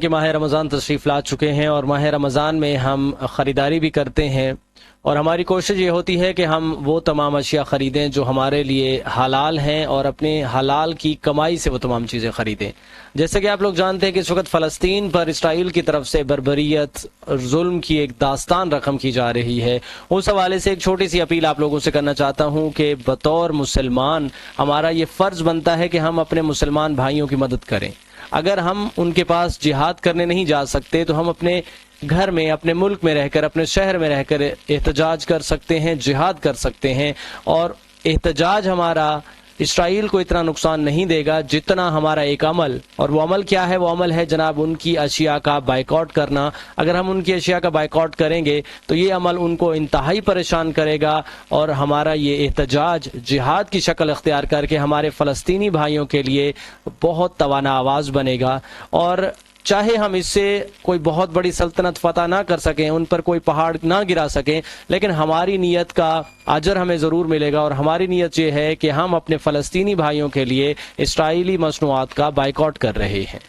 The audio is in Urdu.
کہ ماہ رمضان تشریف لا چکے ہیں اور ماہ رمضان میں ہم خریداری بھی کرتے ہیں اور ہماری کوشش یہ ہوتی ہے کہ ہم وہ تمام اشیاء خریدیں جو ہمارے لیے حلال ہیں اور اپنے حلال کی کمائی سے وہ تمام چیزیں خریدیں. جیسے کہ آپ لوگ جانتے ہیں کہ اس وقت فلسطین پر اسرائیل کی طرف سے بربریت ظلم کی ایک داستان رقم کی جا رہی ہے. اس حوالے سے ایک چھوٹی سی اپیل آپ لوگوں سے کرنا چاہتا ہوں کہ بطور مسلمان ہمارا یہ فرض بنتا ہے کہ ہم اپنے مسلمان بھائیوں کی مدد کریں. اگر ہم ان کے پاس جہاد کرنے نہیں جا سکتے تو ہم اپنے گھر میں، اپنے ملک میں رہ کر، اپنے شہر میں رہ کر احتجاج کر سکتے ہیں، جہاد کر سکتے ہیں. اور احتجاج ہمارا اسرائیل کو اتنا نقصان نہیں دے گا جتنا ہمارا ایک عمل، اور وہ عمل کیا ہے؟ وہ عمل ہے جناب ان کی اشیاء کا بائیکاٹ کرنا. اگر ہم ان کی اشیاء کا بائیکاٹ کریں گے تو یہ عمل ان کو انتہائی پریشان کرے گا اور ہمارا یہ احتجاج جہاد کی شکل اختیار کر کے ہمارے فلسطینی بھائیوں کے لیے بہت توانا آواز بنے گا. اور چاہے ہم اس سے کوئی بہت بڑی سلطنت فتح نہ کر سکیں، ان پر کوئی پہاڑ نہ گرا سکیں، لیکن ہماری نیت کا اجر ہمیں ضرور ملے گا. اور ہماری نیت یہ ہے کہ ہم اپنے فلسطینی بھائیوں کے لیے اسرائیلی مصنوعات کا بائیکاٹ کر رہے ہیں.